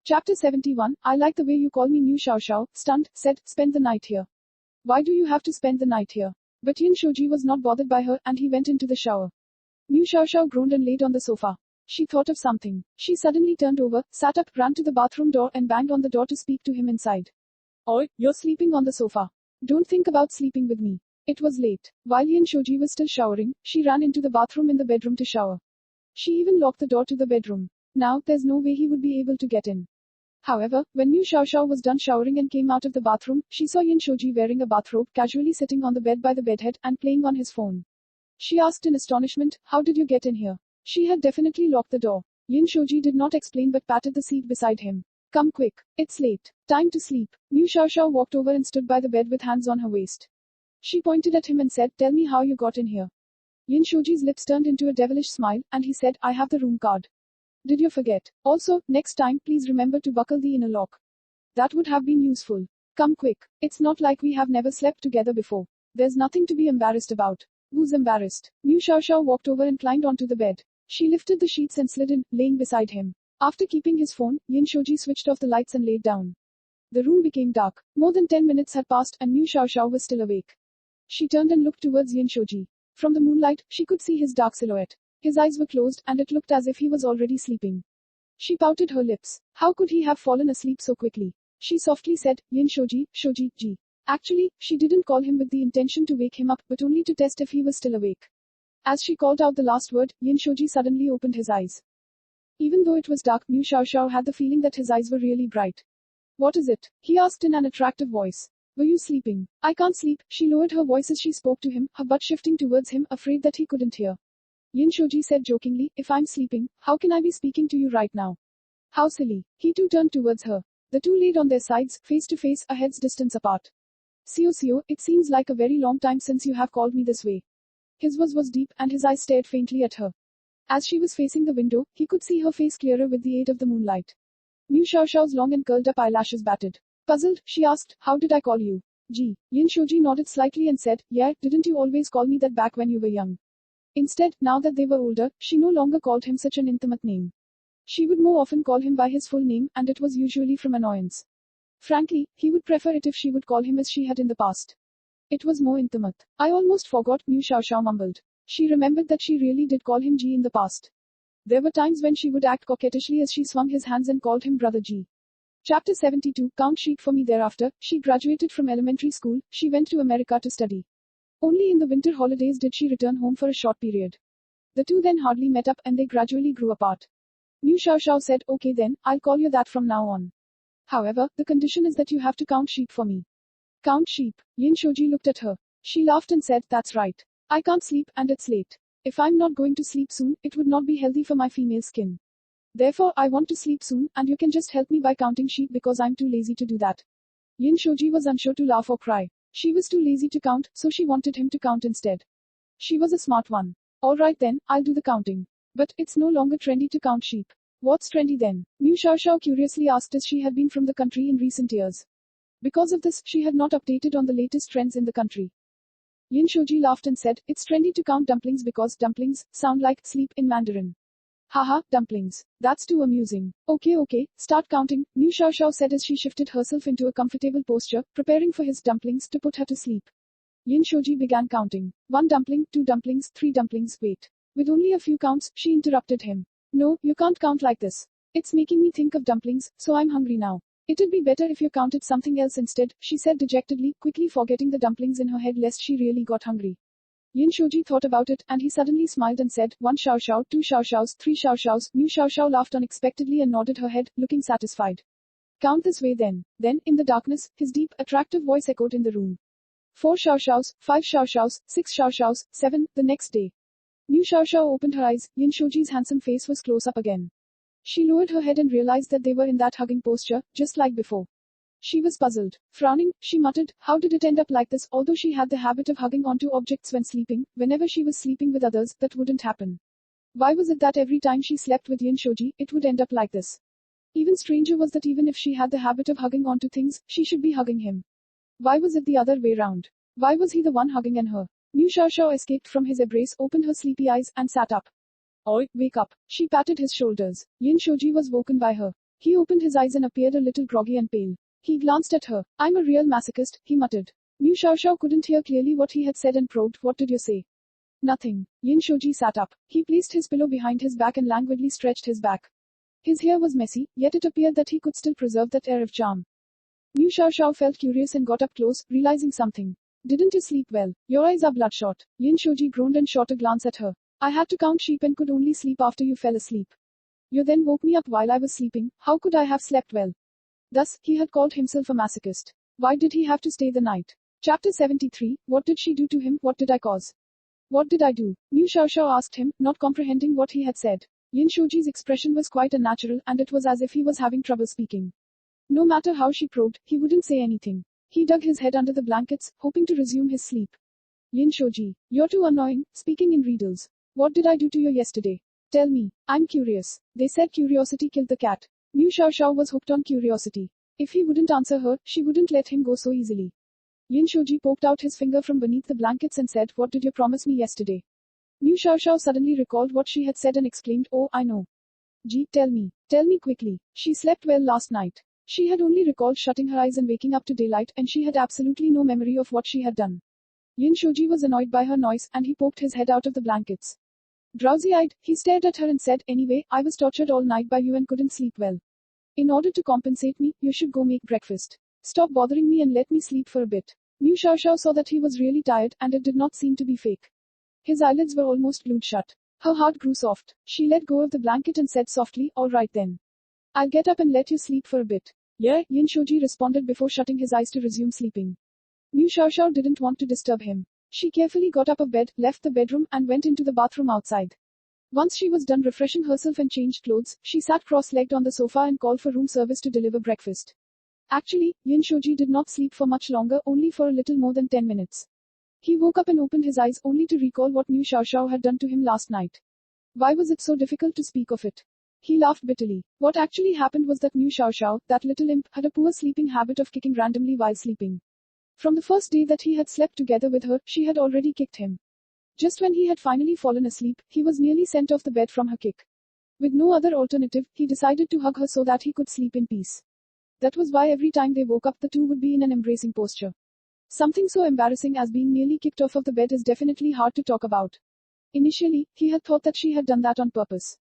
Chapter 71, I like the way you call me New Xiao Xiao, stunned, said, spend the night here. Why do you have to spend the night here? But Yin Shoji was not bothered by her and he went into the shower. New Xiao Xiao groaned and laid on the sofa. She thought of something. She suddenly turned over, sat up, ran to the bathroom door and banged on the door to speak to him inside. Oi, you're sleeping on the sofa. Don't think about sleeping with me. It was late. While Yin Shoji was still showering, she ran into the bathroom in the bedroom to shower. She even locked the door to the bedroom. Now, there's no way he would be able to get in. However, when New Xiao Xiao was done showering and came out of the bathroom, she saw Yin Shoji wearing a bathrobe, casually sitting on the bed by the bedhead and playing on his phone. She asked in astonishment, how did you get in here? She had definitely locked the door. Yin Shoji did not explain but patted the seat beside him. Come quick. It's late. Time to sleep. New Xiao Xiao walked over and stood by the bed with hands on her waist. She pointed at him and said, tell me how you got in here. Yin Shoji's lips turned into a devilish smile, and he said, I have the room card. Did you forget? Also, next time please remember to buckle the inner lock. That would have been useful. Come quick. It's not like we have never slept together before. There's nothing to be embarrassed about. Who's embarrassed? New Xiao Xiao walked over and climbed onto the bed. She lifted the sheets and slid in, laying beside him. After keeping his phone, Yin Shoji switched off the lights and laid down. The room became dark. More than 10 minutes had passed and New Xiao Xiao was still awake. She turned and looked towards Yin Shoji. From the moonlight, she could see his dark silhouette. His eyes were closed and it looked as if he was already sleeping. She pouted her lips. How could he have fallen asleep so quickly? She softly said, Yin Shoji, Shoji, ji. Actually, she didn't call him with the intention to wake him up, but only to test if he was still awake. As she called out the last word, Yin Shoji suddenly opened his eyes. Even though it was dark, New Xiao Xiao had the feeling that his eyes were really bright. What is it? He asked in an attractive voice. Were you sleeping? I can't sleep. She lowered her voice as she spoke to him, her butt shifting towards him, afraid that he couldn't hear. Yin Shoji said jokingly, if I'm sleeping, how can I be speaking to you right now? How silly. He too turned towards her. The two laid on their sides, face to face, a head's distance apart. Sio, it seems like a very long time since you have called me this way. His voice was deep and his eyes stared faintly at her. As she was facing the window, he could see her face clearer with the aid of the moonlight. New Xiao Xiao's long and curled up eyelashes batted. Puzzled, she asked, how did I call you? Gee. Yin Shoji nodded slightly and said, yeah, didn't you always call me that back when you were young? Instead, now that they were older, she no longer called him such an intimate name. She would more often call him by his full name, and it was usually from annoyance. Frankly, he would prefer it if she would call him as she had in the past. It was more intimate. I almost forgot, New Xiao Xiao mumbled. She remembered that she really did call him Ji in the past. There were times when she would act coquettishly as she swung his hands and called him Brother Ji. Chapter 72, Count sheet for me. Thereafter, she graduated from elementary school. She went to America to study. Only in the winter holidays did she return home for a short period. The two then hardly met up and they gradually grew apart. New Xiao Xiao said, okay then, I'll call you that from now on. However, the condition is that you have to count sheep for me. Count sheep. Yin Shoji looked at her. She laughed and said, that's right. I can't sleep and it's late. If I'm not going to sleep soon, it would not be healthy for my female skin. Therefore, I want to sleep soon and you can just help me by counting sheep because I'm too lazy to do that. Yin Shoji was unsure to laugh or cry. She was too lazy to count, so she wanted him to count instead. She was a smart one. Alright then, I'll do the counting. But it's no longer trendy to count sheep. What's trendy then? New Xiao Xiao curiously asked as she had been from the country in recent years. Because of this, she had not updated on the latest trends in the country. Yin Shoji laughed and said, it's trendy to count dumplings because dumplings sound like sleep in Mandarin. Haha, dumplings. That's too amusing. Okay, start counting, New Xiao Xiao said as she shifted herself into a comfortable posture, preparing for his dumplings to put her to sleep. Yin Shoji began counting. 1 dumpling, 2 dumplings, 3 dumplings, wait. With only a few counts, she interrupted him. No, you can't count like this. It's making me think of dumplings, so I'm hungry now. It'd be better if you counted something else instead, she said dejectedly, quickly forgetting the dumplings in her head lest she really got hungry. Yin Shoji thought about it, and he suddenly smiled and said, 1 Xiao Xiao, 2 Xiao Xiaos, 3 Xiao Xiaos. New Xiao Xiao laughed unexpectedly and nodded her head, looking satisfied. Count this way then. Then, in the darkness, his deep, attractive voice echoed in the room. 4 Xiao Xiaos, 5 Xiao Xiaos, 6 Xiao Xiaos, 7, the next day. New Xiao Xiao opened her eyes, Yin Shoji's handsome face was close up again. She lowered her head and realized that they were in that hugging posture, just like before. She was puzzled. Frowning, she muttered, how did it end up like this? Although she had the habit of hugging onto objects when sleeping, whenever she was sleeping with others, that wouldn't happen. Why was it that every time she slept with Yin Shoji, it would end up like this? Even stranger was that even if she had the habit of hugging onto things, she should be hugging him. Why was it the other way round? Why was he the one hugging and her? New Xiao Xiao escaped from his embrace, opened her sleepy eyes, and sat up. Oi, wake up. She patted his shoulders. Yin Shoji was woken by her. He opened his eyes and appeared a little groggy and pale. He glanced at her. I'm a real masochist, he muttered. Liu Xiaoxiao couldn't hear clearly what he had said and probed, what did you say? Nothing. Yin Shoji sat up. He placed his pillow behind his back and languidly stretched his back. His hair was messy, yet it appeared that he could still preserve that air of charm. Liu Xiaoxiao felt curious and got up close, realizing something. Didn't you sleep well? Your eyes are bloodshot. Yin Shoji groaned and shot a glance at her. I had to count sheep and could only sleep after you fell asleep. You then woke me up while I was sleeping. How could I have slept well? Thus, he had called himself a masochist. Why did he have to stay the night? Chapter 73. What did she do to him? What did I cause? What did I do? Liu Xiaoxiao asked him, not comprehending what he had said. Yin Shoji's expression was quite unnatural and it was as if he was having trouble speaking. No matter how she probed, he wouldn't say anything. He dug his head under the blankets, hoping to resume his sleep. Yin Shoji, you're too annoying, speaking in riddles. What did I do to you yesterday? Tell me, I'm curious. They said curiosity killed the cat. Liu Xiaoxiao was hooked on curiosity. If he wouldn't answer her, she wouldn't let him go so easily. Yin Shoji poked out his finger from beneath the blankets and said, what did you promise me yesterday? Liu Xiaoxiao suddenly recalled what she had said and exclaimed, oh, I know. Gee, tell me quickly. She slept well last night. She had only recalled shutting her eyes and waking up to daylight, and she had absolutely no memory of what she had done. Yin Shoji was annoyed by her noise, and he poked his head out of the blankets. Drowsy-eyed, he stared at her and said, anyway, I was tortured all night by you and couldn't sleep well. In order to compensate me, you should go make breakfast. Stop bothering me and let me sleep for a bit. Liu Xiaoxiao saw that he was really tired, and it did not seem to be fake. His eyelids were almost glued shut. Her heart grew soft. She let go of the blanket and said softly, all right then. I'll get up and let you sleep for a bit. Yeah, Yin Shoji responded before shutting his eyes to resume sleeping. Liu Xiaoxiao didn't want to disturb him. She carefully got up of bed, left the bedroom, and went into the bathroom outside. Once she was done refreshing herself and changed clothes, she sat cross-legged on the sofa and called for room service to deliver breakfast. Actually, Yin Shoji did not sleep for much longer, only for a little more than 10 minutes. He woke up and opened his eyes only to recall what Liu Xiaoxiao had done to him last night. Why was it so difficult to speak of it? He laughed bitterly. What actually happened was that Liu Xiaoxiao, that little imp, had a poor sleeping habit of kicking randomly while sleeping. From the first day that he had slept together with her, she had already kicked him. Just when he had finally fallen asleep, he was nearly sent off the bed from her kick. With no other alternative, he decided to hug her so that he could sleep in peace. That was why every time they woke up, the two would be in an embracing posture. Something so embarrassing as being nearly kicked off of the bed is definitely hard to talk about. Initially, he had thought that she had done that on purpose.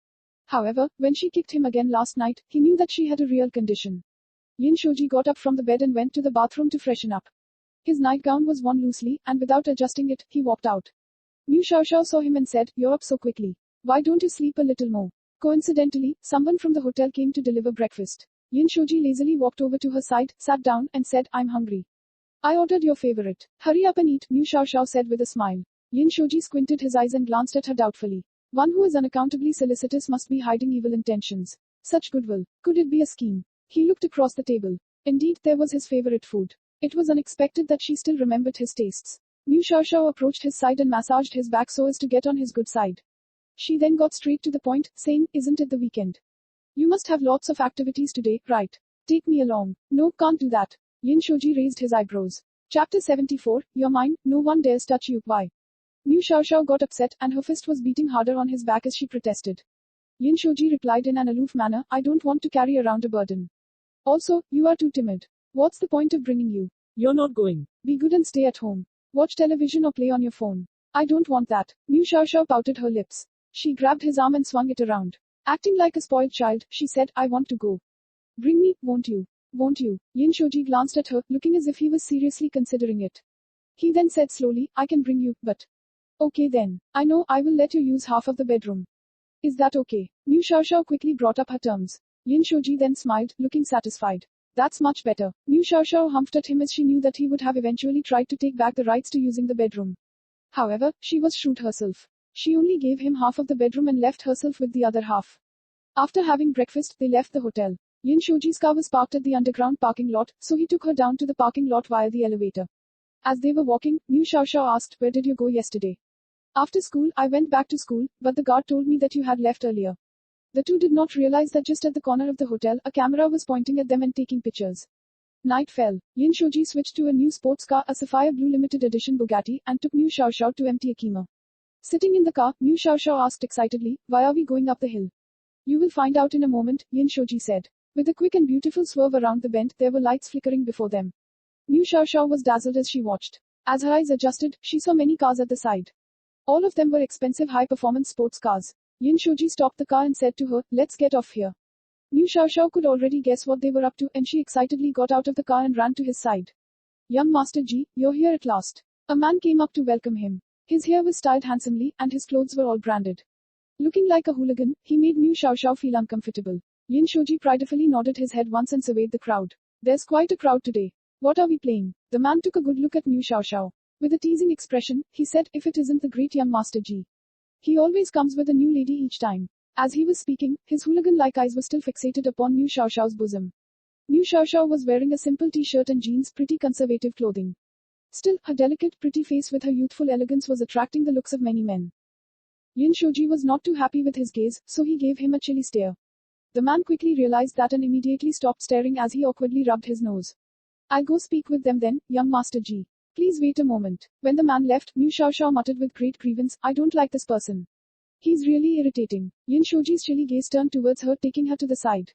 However, when she kicked him again last night, he knew that she had a real condition. Yin Shoji got up from the bed and went to the bathroom to freshen up. His nightgown was worn loosely, and without adjusting it, he walked out. Liu Xiaoxiao saw him and said, you're up so quickly. Why don't you sleep a little more? Coincidentally, someone from the hotel came to deliver breakfast. Yin Shoji lazily walked over to her side, sat down, and said, I'm hungry. I ordered your favorite. Hurry up and eat, Liu Xiaoxiao said with a smile. Yin Shoji squinted his eyes and glanced at her doubtfully. One who is unaccountably solicitous must be hiding evil intentions. Such goodwill. Could it be a scheme? He looked across the table. Indeed, there was his favorite food. It was unexpected that she still remembered his tastes. Liu Xiaoxiao approached his side and massaged his back so as to get on his good side. She then got straight to the point, saying, isn't it the weekend? You must have lots of activities today, right? Take me along. No, can't do that. Yin Shoji raised his eyebrows. Chapter 74, You're mine, no one dares touch you. Why? Liu Xiaoxiao got upset, and her fist was beating harder on his back as she protested. Yin Shoji replied in an aloof manner, I don't want to carry around a burden. Also, you are too timid. What's the point of bringing you? You're not going. Be good and stay at home. Watch television or play on your phone. I don't want that. Liu Xiaoxiao pouted her lips. She grabbed his arm and swung it around. Acting like a spoiled child, she said, I want to go. Bring me, won't you? Won't you? Yin Shoji glanced at her, looking as if he was seriously considering it. He then said slowly, I can bring you, but... Okay then. I know, I will let you use half of the bedroom. Is that okay? Liu Xiaoxiao quickly brought up her terms. Yin Shoji then smiled, looking satisfied. That's much better. Liu Xiaoxiao humphed at him as she knew that he would have eventually tried to take back the rights to using the bedroom. However, she was shrewd herself. She only gave him half of the bedroom and left herself with the other half. After having breakfast, they left the hotel. Yin Shoji's car was parked at the underground parking lot, so he took her down to the parking lot via the elevator. As they were walking, Liu Xiaoxiao asked, where did you go yesterday? After school, I went back to school, but the guard told me that you had left earlier. The two did not realize that just at the corner of the hotel, a camera was pointing at them and taking pictures. Night fell. Yin Shoji switched to a new sports car, a sapphire blue limited edition Bugatti, and took Liu Xiaoxiao to empty a Kima. Sitting in the car, Liu Xiaoxiao asked excitedly, why are we going up the hill? You will find out in a moment, Yin Shoji said. With a quick and beautiful swerve around the bend, there were lights flickering before them. Mu Xiaoxiao was dazzled as she watched. As her eyes adjusted, she saw many cars at the side. All of them were expensive high-performance sports cars. Yin Shoji stopped the car and said to her, "Let's get off here." Mu Xiaoxiao could already guess what they were up to, and she excitedly got out of the car and ran to his side. "Young Master Ji, you're here at last." A man came up to welcome him. His hair was styled handsomely, and his clothes were all branded. Looking like a hooligan, he made Mu Xiaoxiao feel uncomfortable. Yin Shoji pridefully nodded his head once and surveyed the crowd. "There's quite a crowd today. What are we playing?" The man took a good look at Mu Xiaoxiao. With a teasing expression, he said, "If it isn't the great young Master Ji. He always comes with a new lady each time." As he was speaking, his hooligan-like eyes were still fixated upon Mu Xiaoxiao's bosom. Mu Xiaoxiao was wearing a simple t-shirt and jeans, pretty conservative clothing. Still, her delicate, pretty face with her youthful elegance was attracting the looks of many men. Yin Shoji was not too happy with his gaze, so he gave him a chilly stare. The man quickly realized that and immediately stopped staring as he awkwardly rubbed his nose. "I'll go speak with them then, young Master Ji. Please wait a moment." When the man left, Mu Xiaoxiao muttered with great grievance, "I don't like this person. He's really irritating." Yin Shoji's chilly gaze turned towards her, taking her to the side.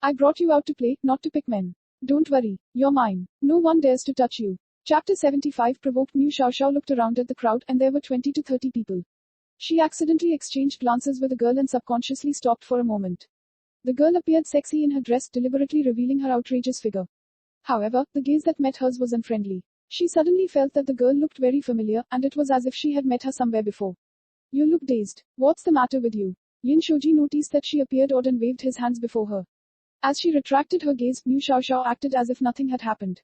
"I brought you out to play, not to pick men. Don't worry, you're mine. No one dares to touch you." Chapter 75 provoked. Mu Xiaoxiao looked around at the crowd, and there were 20 to 30 people. She accidentally exchanged glances with a girl and subconsciously stopped for a moment. The girl appeared sexy in her dress, deliberately revealing her outrageous figure. However, the gaze that met hers was unfriendly. She suddenly felt that the girl looked very familiar, and it was as if she had met her somewhere before. "You look dazed. What's the matter with you?" Yin Shoji noticed that she appeared odd and waved his hands before her. As she retracted her gaze, Mu Xiaoxiao acted as if nothing had happened.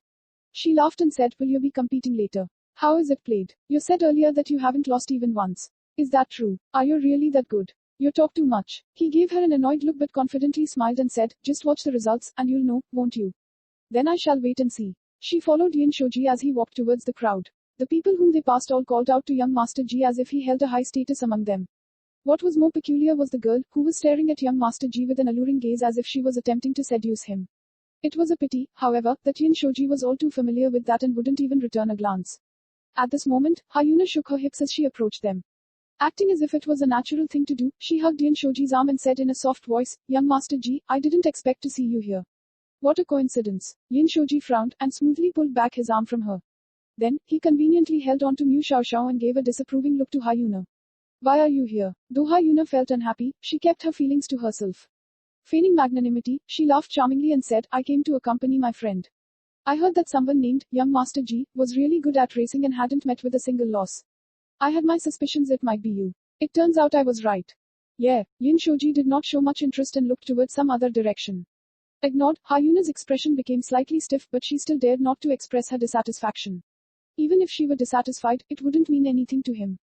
She laughed and said, "Will you be competing later? How is it played? You said earlier that you haven't lost even once. Is that true? Are you really that good? You talk too much." He gave her an annoyed look but confidently smiled and said, "Just watch the results, and you'll know, won't you? Then I shall wait and see." She followed Yin Shoji as he walked towards the crowd. The people whom they passed all called out to young Master Ji as if he held a high status among them. What was more peculiar was the girl, who was staring at young Master Ji with an alluring gaze as if she was attempting to seduce him. It was a pity, however, that Yin Shoji was all too familiar with that and wouldn't even return a glance. At this moment, Hayuna shook her hips as she approached them. Acting as if it was a natural thing to do, she hugged Yin Shoji's arm and said in a soft voice, "Young Master Ji, I didn't expect to see you here." "What a coincidence." Yin Shoji frowned and smoothly pulled back his arm from her. Then, he conveniently held on to Mu Xiaoxiao and gave a disapproving look to Hayuna. "Why are you here?" Though Hayuna felt unhappy, she kept her feelings to herself. Feigning magnanimity, she laughed charmingly and said, "I came to accompany my friend. I heard that someone named young Master Ji was really good at racing and hadn't met with a single loss. I had my suspicions it might be you. It turns out I was right." "Yeah." Yin Shoji did not show much interest and looked towards some other direction. Ignored, Hayuna's expression became slightly stiff, but she still dared not to express her dissatisfaction. Even if she were dissatisfied, it wouldn't mean anything to him.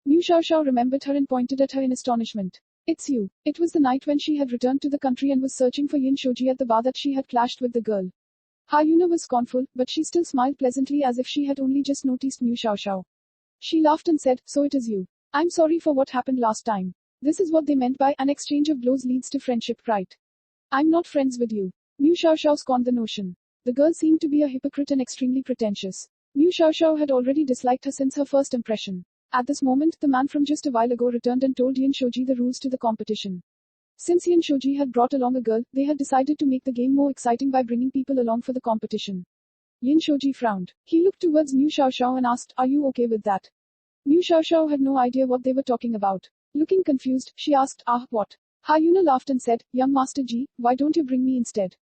Mu Xiaoxiao remembered her and pointed at her in astonishment. "It's you." It was the night when she had returned to the country and was searching for Yin Shoji at the bar that she had clashed with the girl. Hayuna was scornful, but she still smiled pleasantly as if she had only just noticed Mu Xiaoxiao. She laughed and said, "So it is you. I'm sorry for what happened last time. This is what they meant by an exchange of blows leads to friendship, right? I'm not friends with you." Mu Xiaoxiao scorned the notion. The girl seemed to be a hypocrite and extremely pretentious. Mu Xiaoxiao had already disliked her since her first impression. At this moment, the man from just a while ago returned and told Yin Shoji the rules to the competition. Since Yin Shoji had brought along a girl, they had decided to make the game more exciting by bringing people along for the competition. Yin Shoji frowned. He looked towards Mu Xiaoxiao and asked, "Are you okay with that?" Mu Xiaoxiao had no idea what they were talking about. Looking confused, she asked, "Ah, what?" Hayuna laughed and said, "Young Master Ji, why don't you bring me instead?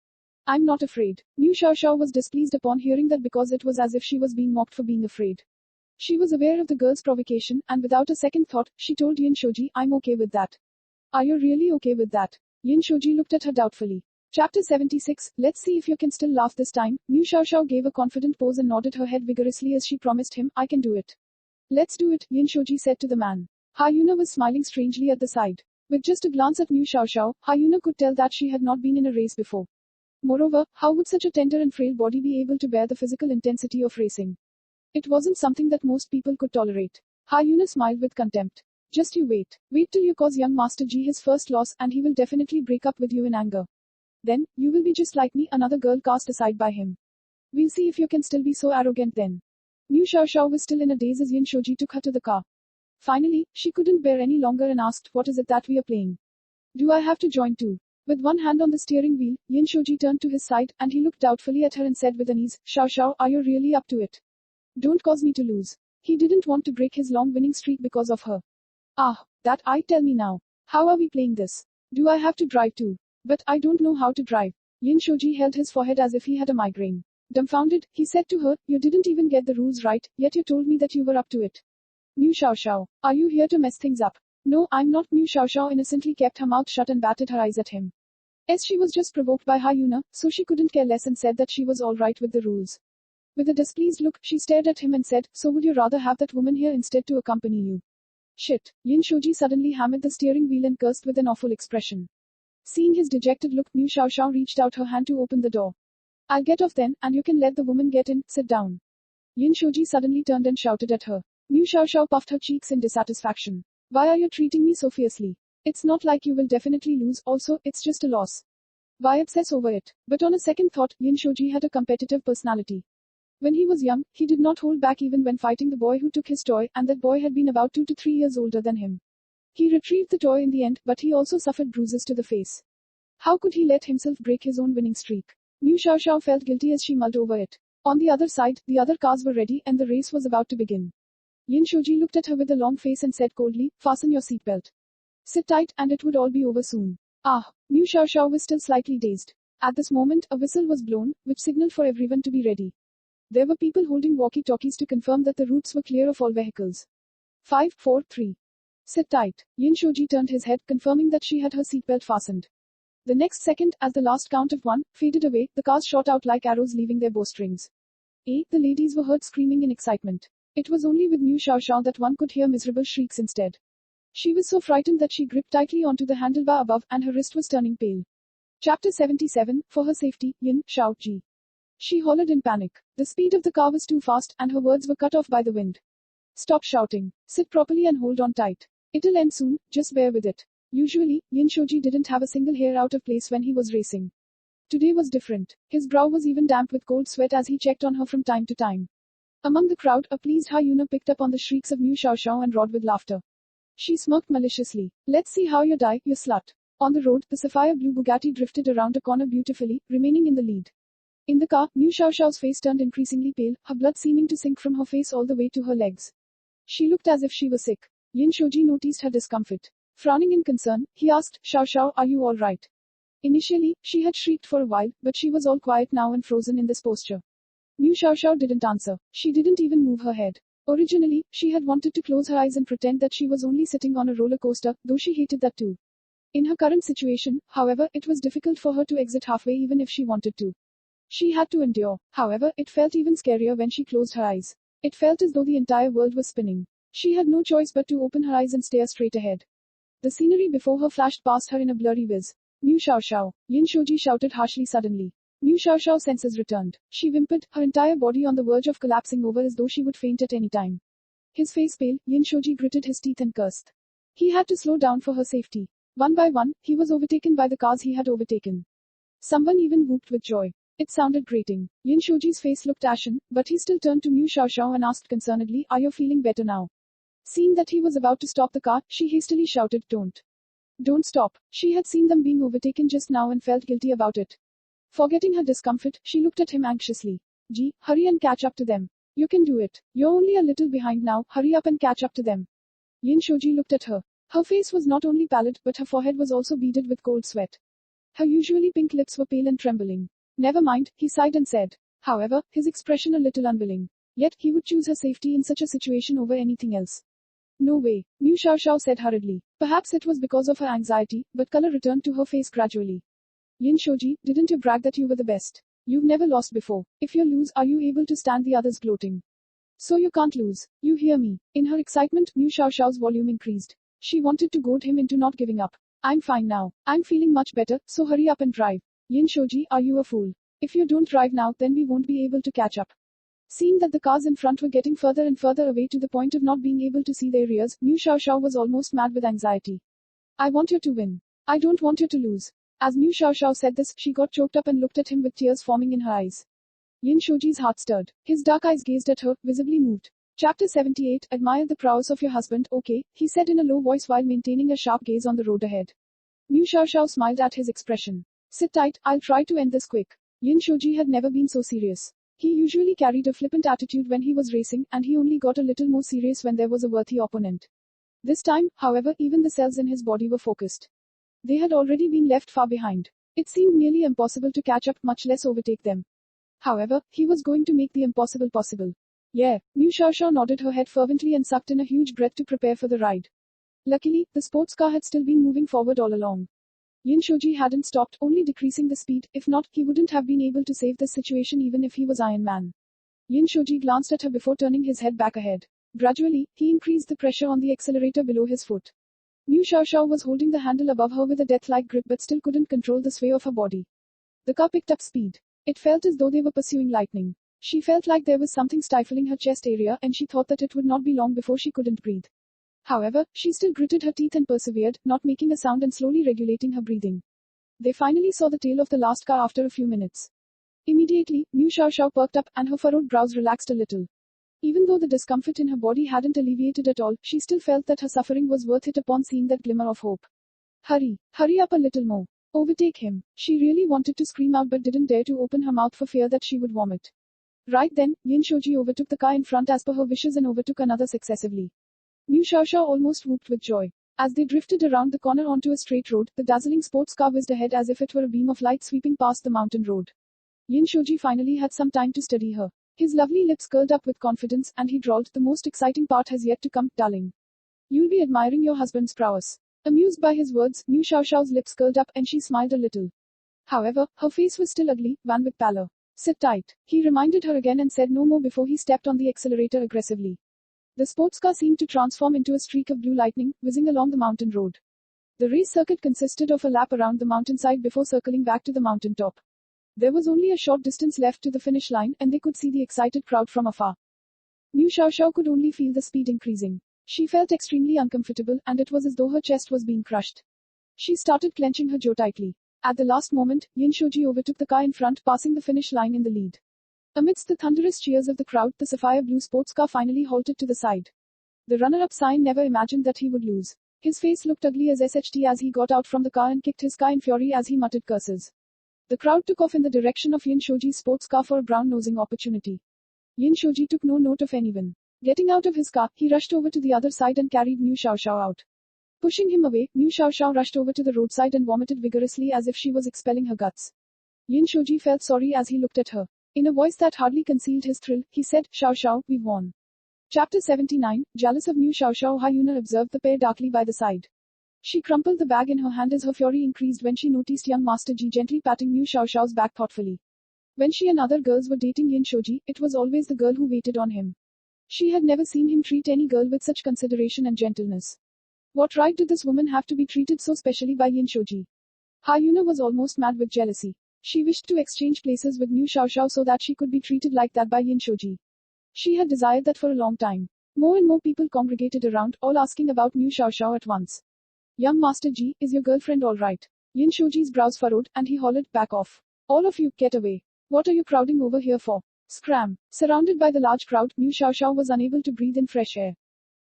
I'm not afraid." Mu Xiaoxiao was displeased upon hearing that because it was as if she was being mocked for being afraid. She was aware of the girl's provocation, and without a second thought, she told Yin Shoji, "I'm okay with that." "Are you really okay with that?" Yin Shoji looked at her doubtfully. Chapter 76, let's see if you can still laugh this time. Mu Xiaoxiao gave a confident pose and nodded her head vigorously as she promised him, "I can do it." "Let's do it," Yin Shoji said to the man. Hayuna was smiling strangely at the side. With just a glance at Mu Xiaoxiao, Hayuna could tell that she had not been in a race before. Moreover, how would such a tender and frail body be able to bear the physical intensity of racing? It wasn't something that most people could tolerate. Hayuna smiled with contempt. "Just you wait. Wait till you cause young Master Ji his first loss and he will definitely break up with you in anger. Then, you will be just like me, another girl cast aside by him. We'll see if you can still be so arrogant then." Mu Xiaoxiao was still in a daze as Yin Shoji took her to the car. Finally, she couldn't bear any longer and asked, "What is it that we are playing? Do I have to join too?" With one hand on the steering wheel, Yin Shoji turned to his side, and he looked doubtfully at her and said with an ease, Xiao Xiao, are you really up to it? Don't cause me to lose. He didn't want to break his long winning streak because of her. Ah, that I tell me now. How are we playing this? Do I have to drive too? But I don't know how to drive. Yin Shoji held his forehead as if he had a migraine. Dumbfounded, he said to her, you didn't even get the rules right, yet you told me that you were up to it. Mu Xiao Xiao, are you here to mess things up? No, I'm not. Mu Xiao Xiao innocently kept her mouth shut and batted her eyes at him. As she was just provoked by Hyuna, so she couldn't care less and said that she was alright with the rules. With a displeased look, she stared at him and said, so would you rather have that woman here instead to accompany you? Shit. Yin Shoji suddenly hammered the steering wheel and cursed with an awful expression. Seeing his dejected look, Mu Xiao Xiao reached out her hand to open the door. I'll get off then, and you can let the woman get in, sit down. Yin Shoji suddenly turned and shouted at her. Mu Xiao Xiao puffed her cheeks in dissatisfaction. Why are you treating me so fiercely? It's not like you will definitely lose, also, it's just a loss. Why obsess over it? But on a second thought, Yin Shoji had a competitive personality. When he was young, he did not hold back even when fighting the boy who took his toy, and that boy had been about 2 to 3 years older than him. He retrieved the toy in the end, but he also suffered bruises to the face. How could he let himself break his own winning streak? Mu Xiao Xiao felt guilty as she mulled over it. On the other side, the other cars were ready and the race was about to begin. Yin Shoji looked at her with a long face and said coldly, fasten your seatbelt. Sit tight and it would all be over soon. Ah, Mu Xiao Xiao was still slightly dazed. At this moment, a whistle was blown, which signaled for everyone to be ready. There were people holding walkie-talkies to confirm that the routes were clear of all vehicles. 5, 4, 3. Sit tight. Yin Shoji turned his head, confirming that she had her seatbelt fastened. The next second, as the last count of 1 faded away, the cars shot out like arrows leaving their bowstrings. The ladies were heard screaming in excitement. It was only with Mu Xiao Xiao that one could hear miserable shrieks instead. She was so frightened that she gripped tightly onto the handlebar above and her wrist was turning pale. Chapter 77, For her safety, Yin, Xiao, Ji. She hollered in panic. The speed of the car was too fast and her words were cut off by the wind. Stop shouting. Sit properly and hold on tight. It'll end soon, just bear with it. Usually, Yin Shoji didn't have a single hair out of place when he was racing. Today was different. His brow was even damp with cold sweat as he checked on her from time to time. Among the crowd, a pleased Hyuna picked up on the shrieks of Mu Xiao Xiao and roared with laughter. She smirked maliciously. Let's see how you die, you slut. On the road, the sapphire blue Bugatti drifted around a corner beautifully, remaining in the lead. In the car, Mu Xiao Xiao's face turned increasingly pale, her blood seeming to sink from her face all the way to her legs. She looked as if she was sick. Yin Shoji noticed her discomfort. Frowning in concern, he asked, Xiao Xiao, are you all right? Initially, she had shrieked for a while, but she was all quiet now and frozen in this posture. Mu Xiao Xiao didn't answer. She didn't even move her head. Originally, she had wanted to close her eyes and pretend that she was only sitting on a roller coaster, though she hated that too. In her current situation, however, it was difficult for her to exit halfway even if she wanted to. She had to endure. However, it felt even scarier when she closed her eyes. It felt as though the entire world was spinning. She had no choice but to open her eyes and stare straight ahead. The scenery before her flashed past her in a blurry whiz. Mu Xiao Xiao. Yin Shoji shouted harshly suddenly. Mu Xiao Xiao's senses returned. She whimpered, her entire body on the verge of collapsing over as though she would faint at any time. His face pale, Yin Shoji gritted his teeth and cursed. He had to slow down for her safety. One by one, he was overtaken by the cars he had overtaken. Someone even whooped with joy. It sounded grating. Yin Shoji's face looked ashen, but he still turned to Mu Xiao Xiao and asked concernedly, are you feeling better now? Seeing that he was about to stop the car, she hastily shouted, Don't stop. She had seen them being overtaken just now and felt guilty about it. Forgetting her discomfort, she looked at him anxiously. Gee, hurry and catch up to them. You can do it. You're only a little behind now, hurry up and catch up to them. Yin Shoji looked at her. Her face was not only pallid but her forehead was also beaded with cold sweat. Her usually pink lips were pale and trembling. Never mind, he sighed and said. However, his expression a little unwilling. Yet, he would choose her safety in such a situation over anything else. No way, Mu Xiao Xiao said hurriedly. Perhaps it was because of her anxiety, but color returned to her face gradually. Yin Shoji, didn't you brag that you were the best? You've never lost before. If you lose, are you able to stand the others gloating? So you can't lose. You hear me. In her excitement, Mu Xiao Xiao's volume increased. She wanted to goad him into not giving up. I'm fine now. I'm feeling much better, so hurry up and drive. Yin Shoji, are you a fool? If you don't drive now, then we won't be able to catch up. Seeing that the cars in front were getting further and further away to the point of not being able to see their rears, Mu Xiao Xiao was almost mad with anxiety. I want you to win. I don't want you to lose. As Mu Xiao Xiao said this, she got choked up and looked at him with tears forming in her eyes. Yin Shoji's heart stirred. His dark eyes gazed at her, visibly moved. Chapter 78, Admire the prowess of your husband, okay, he said in a low voice while maintaining a sharp gaze on the road ahead. Mu Xiaoxiao smiled at his expression. Sit tight, I'll try to end this quick. Yin Shoji had never been so serious. He usually carried a flippant attitude when he was racing, and he only got a little more serious when there was a worthy opponent. This time, however, even the cells in his body were focused. They had already been left far behind. It seemed nearly impossible to catch up, much less overtake them. However, he was going to make the impossible possible. Yeah, Mu Xiaoxiao nodded her head fervently and sucked in a huge breath to prepare for the ride. Luckily, the sports car had still been moving forward all along. Yin Shoji hadn't stopped, only decreasing the speed. If not, he wouldn't have been able to save this situation even if he was Iron Man. Yin Shoji glanced at her before turning his head back ahead. Gradually, he increased the pressure on the accelerator below his foot. Mu Xiaoxiao was holding the handle above her with a death-like grip but still couldn't control the sway of her body. The car picked up speed. It felt as though they were pursuing lightning. She felt like there was something stifling her chest area and she thought that it would not be long before she couldn't breathe. However, she still gritted her teeth and persevered, not making a sound and slowly regulating her breathing. They finally saw the tail of the last car after a few minutes. Immediately, Mu Xiaoxiao perked up and her furrowed brows relaxed a little. Even though the discomfort in her body hadn't alleviated at all, she still felt that her suffering was worth it upon seeing that glimmer of hope. Hurry up a little more. Overtake him. She really wanted to scream out but didn't dare to open her mouth for fear that she would vomit. Right then, Yin Shoji overtook the car in front as per her wishes and overtook another successively. Mu Xiaoxiao almost whooped with joy. As they drifted around the corner onto a straight road, the dazzling sports car whizzed ahead as if it were a beam of light sweeping past the mountain road. Yin Shoji finally had some time to study her. His lovely lips curled up with confidence, and he drawled, "The most exciting part has yet to come, darling. You'll be admiring your husband's prowess." Amused by his words, Mu Xiaoxiao's lips curled up and she smiled a little. However, her face was still ugly, wan with pallor. Sit tight. He reminded her again and said no more before he stepped on the accelerator aggressively. The sports car seemed to transform into a streak of blue lightning, whizzing along the mountain road. The race circuit consisted of a lap around the mountainside before circling back to the mountaintop. There was only a short distance left to the finish line, and they could see the excited crowd from afar. Mu Xiaoxiao could only feel the speed increasing. She felt extremely uncomfortable, and it was as though her chest was being crushed. She started clenching her jaw tightly. At the last moment, Yin Shoji overtook the car in front, passing the finish line in the lead. Amidst the thunderous cheers of the crowd, the sapphire blue sports car finally halted to the side. The runner-up sign never imagined that he would lose. His face looked ugly as SHT as he got out from the car and kicked his car in fury as he muttered curses. The crowd took off in the direction of Yin Shoji's sports car for a brown-nosing opportunity. Yin Shoji took no note of anyone. Getting out of his car, he rushed over to the other side and carried Mu Xiaoxiao out. Pushing him away, Mu Xiaoxiao rushed over to the roadside and vomited vigorously as if she was expelling her guts. Yin Shoji felt sorry as he looked at her. In a voice that hardly concealed his thrill, he said, "Xiaoxiao, we've won." Chapter 79, Jealous of Mu Xiaoxiao. Hyuna observed the pair darkly by the side. She crumpled the bag in her hand as her fury increased when she noticed young Master Ji gently patting Mu Xiaoxiao's back thoughtfully. When she and other girls were dating Yin Shoji, it was always the girl who waited on him. She had never seen him treat any girl with such consideration and gentleness. What right did this woman have to be treated so specially by Yin Shoji? Hyuna was almost mad with jealousy. She wished to exchange places with Mu Xiaoxiao so that she could be treated like that by Yin Shoji. She had desired that for a long time. More and more people congregated around, all asking about Mu Xiaoxiao at once. "Young Master Ji, is your girlfriend all right?" Yin Shoji's brows furrowed, and he hollered, "Back off. All of you, get away. What are you crowding over here for?" Scram. Surrounded by the large crowd, Mu Xiaoxiao was unable to breathe in fresh air.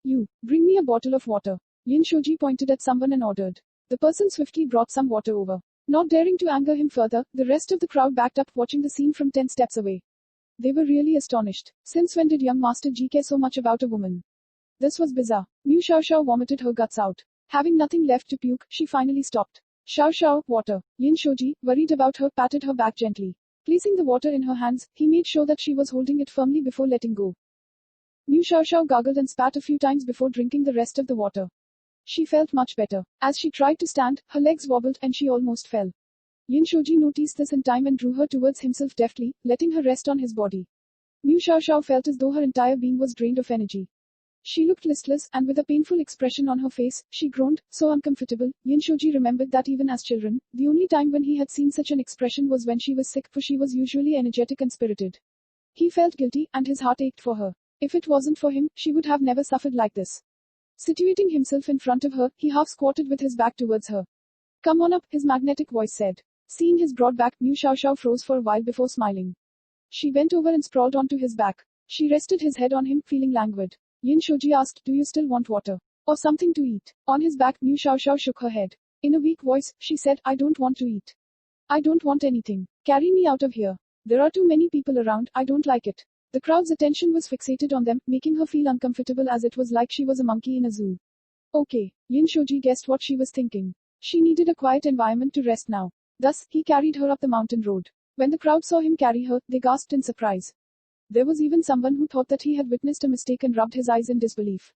"You, bring me a bottle of water." Yin Shoji pointed at someone and ordered. The person swiftly brought some water over. Not daring to anger him further, the rest of the crowd backed up, watching the scene from 10 steps away. They were really astonished. Since when did young Master Ji care so much about a woman? This was bizarre. Mu Xiaoxiao vomited her guts out. Having nothing left to puke, she finally stopped. "Xiaoxiao, water." Yin Shoji, worried about her, patted her back gently. Placing the water in her hands, he made sure that she was holding it firmly before letting go. Mu Xiaoxiao gargled and spat a few times before drinking the rest of the water. She felt much better. As she tried to stand, her legs wobbled and she almost fell. Yin Shoji noticed this in time and drew her towards himself deftly, letting her rest on his body. Mu Xiaoxiao felt as though her entire being was drained of energy. She looked listless, and with a painful expression on her face, she groaned, so uncomfortable. Yin Shoji remembered that even as children, the only time when he had seen such an expression was when she was sick, for she was usually energetic and spirited. He felt guilty, and his heart ached for her. If it wasn't for him, she would have never suffered like this. Situating himself in front of her, he half squatted with his back towards her. "Come on up," his magnetic voice said. Seeing his broad back, Mu Xiaoxiao froze for a while before smiling. She bent over and sprawled onto his back. She rested his head on him, feeling languid. Yin Shoji asked, "Do you still want water? Or something to eat?" On his back, Mu Xiaoxiao shook her head. In a weak voice, she said, I don't want to eat. I don't want anything. Carry me out of here. There are too many people around, I don't like it. The crowd's attention was fixated on them, making her feel uncomfortable as it was like she was a monkey in a zoo. Okay, Yin Shoji guessed what she was thinking. She needed a quiet environment to rest now. Thus, he carried her up the mountain road. When the crowd saw him carry her, they gasped in surprise. There was even someone who thought that he had witnessed a mistake and rubbed his eyes in disbelief.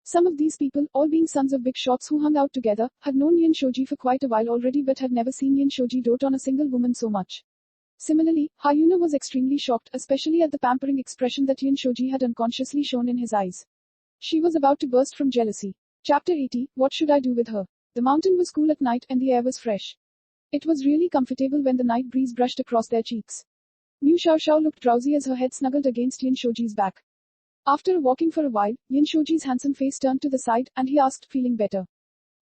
Some of these people, all being sons of big shots who hung out together, had known Yin Shoji for quite a while already but had never seen Yin Shoji dote on a single woman so much. Similarly, Hyuna was extremely shocked, especially at the pampering expression that Yin Shoji had unconsciously shown in his eyes. She was about to burst from jealousy. Chapter 80, What should I do with her? The mountain was cool at night and the air was fresh. It was really comfortable when the night breeze brushed across their cheeks. Mu Xiaoxiao looked drowsy as her head snuggled against Yin Shoji's back. After walking for a while, Yin Shoji's handsome face turned to the side and he asked, feeling better.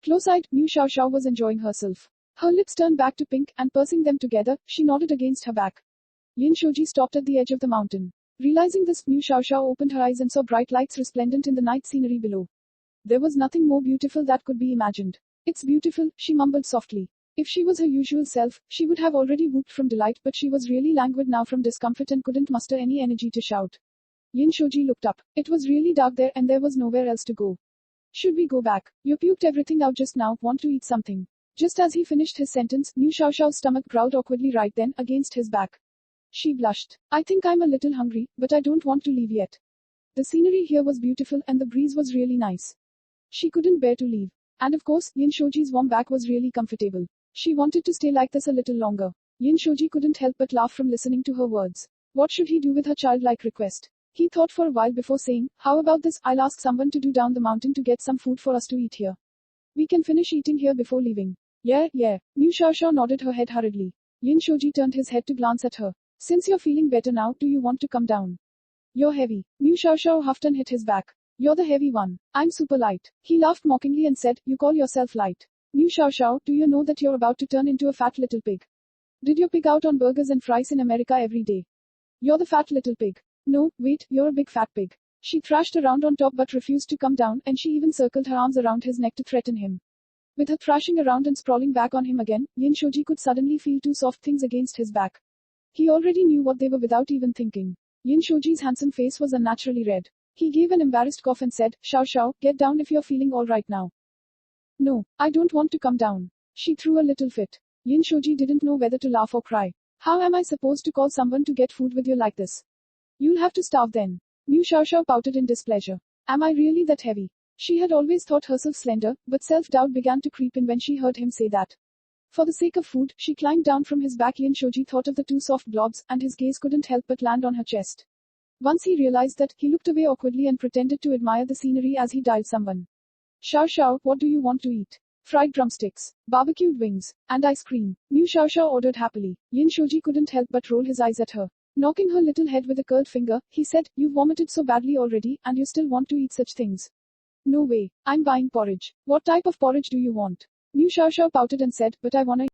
Close-eyed, Mu Xiaoxiao was enjoying herself. Her lips turned back to pink and pursing them together, she nodded against her back. Yin Shoji stopped at the edge of the mountain. Realizing this, Mu Xiaoxiao opened her eyes and saw bright lights resplendent in the night scenery below. There was nothing more beautiful that could be imagined. It's beautiful, she mumbled softly. If she was her usual self, she would have already whooped from delight, but she was really languid now from discomfort and couldn't muster any energy to shout. Yin Shoji looked up. It was really dark there and there was nowhere else to go. Should we go back? You puked everything out just now, want to eat something? Just as he finished his sentence, Mu Xiaoxiao's stomach growled awkwardly right then, against his back. She blushed. I think I'm a little hungry, but I don't want to leave yet. The scenery here was beautiful and the breeze was really nice. She couldn't bear to leave. And of course, Yin Shoji's warm back was really comfortable. She wanted to stay like this a little longer. Yin Shoji couldn't help but laugh from listening to her words. What should he do with her childlike request? He thought for a while before saying, how about this, I'll ask someone to do down the mountain to get some food for us to eat here. We can finish eating here before leaving. Yeah. Mu Xiaoxiao nodded her head hurriedly. Yin Shoji turned his head to glance at her. Since you're feeling better now, do you want to come down? You're heavy. Mu Xiaoxiao huffed and hit his back. You're the heavy one. I'm super light. He laughed mockingly and said, you call yourself light. Mu Xiaoxiao, do you know that you're about to turn into a fat little pig? Did your pig out on burgers and fries in America every day? You're the fat little pig. No, wait, you're a big fat pig. She thrashed around on top but refused to come down and she even circled her arms around his neck to threaten him. With her thrashing around and sprawling back on him again, Yin Shoji could suddenly feel two soft things against his back. He already knew what they were without even thinking. Yin Shoji's handsome face was unnaturally red. He gave an embarrassed cough and said, Xiao, get down if you're feeling all right now. No, I don't want to come down. She threw a little fit. Yin Shoji didn't know whether to laugh or cry. How am I supposed to call someone to get food with you like this? You'll have to starve then. Mu Xiaoxiao pouted in displeasure. Am I really that heavy? She had always thought herself slender, but self-doubt began to creep in when she heard him say that. For the sake of food, she climbed down from his back. Yin Shoji thought of the two soft blobs, and his gaze couldn't help but land on her chest. Once he realized that, he looked away awkwardly and pretended to admire the scenery as he dialed someone. Xiao, what do you want to eat? Fried drumsticks, barbecued wings, and ice cream. Mu Xiaoxiao ordered happily. Yin Shoji couldn't help but roll his eyes at her. Knocking her little head with a curled finger, he said, you've vomited so badly already, and you still want to eat such things. No way, I'm buying porridge. What type of porridge do you want? Mu Xiaoxiao pouted and said, but I wanna